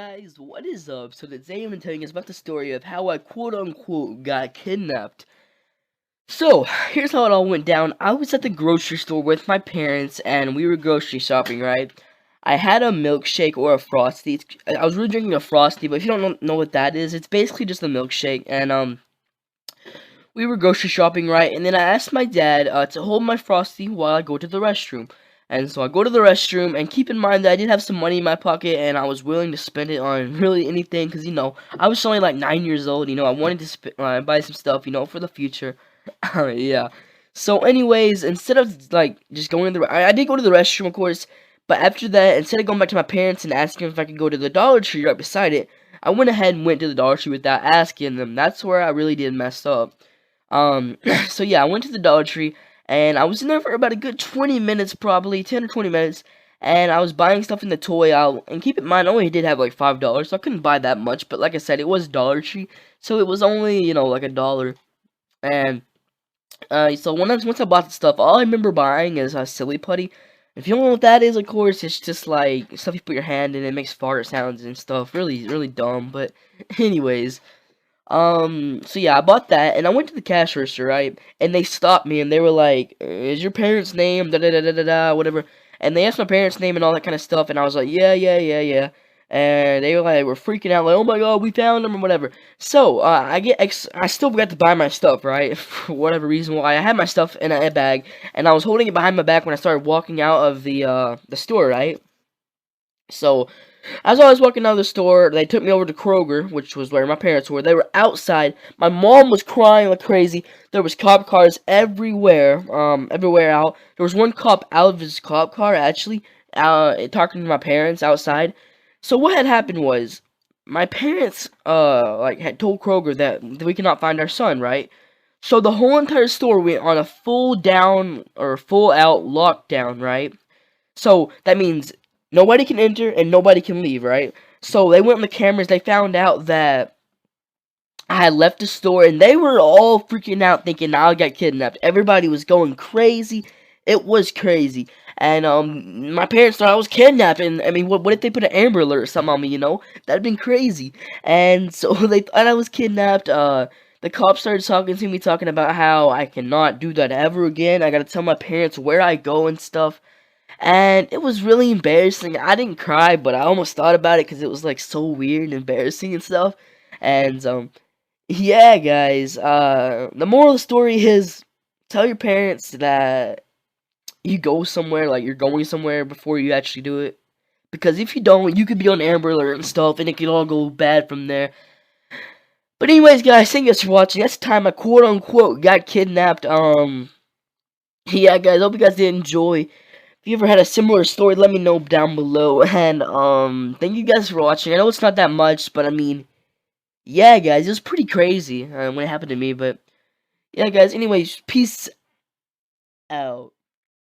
guys, what is up? So today I'm going to tell you guys about the story of how I quote-unquote got kidnapped. So, here's how it all went down. I was at the grocery store with my parents, and we were grocery shopping, right? I had a milkshake or a Frosty. I was really drinking a Frosty, but if you don't know what that is, it's basically just a milkshake, and, we were grocery shopping, right? And then I asked my dad to hold my Frosty while I go to the restroom. And so I go to the restroom, and keep in mind that I did have some money in my pocket, and I was willing to spend it on really anything, because, I was only like 9 years old, I wanted to buy some stuff, for the future. Yeah. So anyways, instead of, like, just going to I did go to the restroom, of course, but after that, instead of going back to my parents and asking if I could go to the Dollar Tree right beside it, I went ahead and went to the Dollar Tree without asking them. That's where I really did mess up. So yeah, I went to the Dollar Tree, and I was in there for about a good 20 minutes, probably 10 or 20 minutes, and I was buying stuff in the toy aisle. And keep in mind, I only did have like $5, so I couldn't buy that much. But like I said, it was Dollar Tree, so it was only like $1. And so once I bought the stuff, all I remember buying is a silly putty. If you don't know what that is, of course, it's just like stuff you put your hand in, and it makes fart sounds and stuff. Really, really dumb. But anyways. So yeah, I bought that, and I went to the cash register, right? And they stopped me, and they were like, "Is your parents' name, da da da da da da, whatever?" And they asked my parents' name and all that kind of stuff, and I was like, "Yeah, yeah, yeah, yeah." And they were freaking out, like, "Oh my God, we found them," or whatever. So, I still forgot to buy my stuff, right? For whatever reason why. I had my stuff in a bag, and I was holding it behind my back when I started walking out of the store, right? So, as I was walking out of the store, they took me over to Kroger, which was where my parents were. They were outside. My mom was crying like crazy. There was cop cars everywhere, everywhere out. There was one cop out of his cop car, actually, talking to my parents outside. So what had happened was, my parents, had told Kroger that we cannot find our son, right? So the whole entire store went on a full down, or full out lockdown, right? So that means nobody can enter and nobody can leave, right? So they went on the cameras, they found out that I had left the store, and they were all freaking out thinking I got kidnapped. Everybody was going crazy. It was crazy. And my parents thought I was kidnapped, and I mean, what if they put an Amber Alert or something on me, That'd been crazy. And so they thought I was kidnapped. The cops started talking to me, talking about how I cannot do that ever again. I gotta tell my parents where I go and stuff. And it was really embarrassing. I didn't cry, but I almost thought about it because it was like so weird and embarrassing and stuff. And yeah, guys. The moral of the story is, tell your parents that you go somewhere, like you're going somewhere, before you actually do it. Because if you don't, you could be on Amber Alert and stuff, and it could all go bad from there. But anyways, guys, thank you guys for watching. That's the time I quote unquote got kidnapped. Yeah, guys, hope you guys did enjoy. If you ever had a similar story, let me know down below. And, thank you guys for watching. I know it's not that much, but I mean, yeah, guys, it was pretty crazy when it happened to me. But, yeah, guys, anyways, peace out.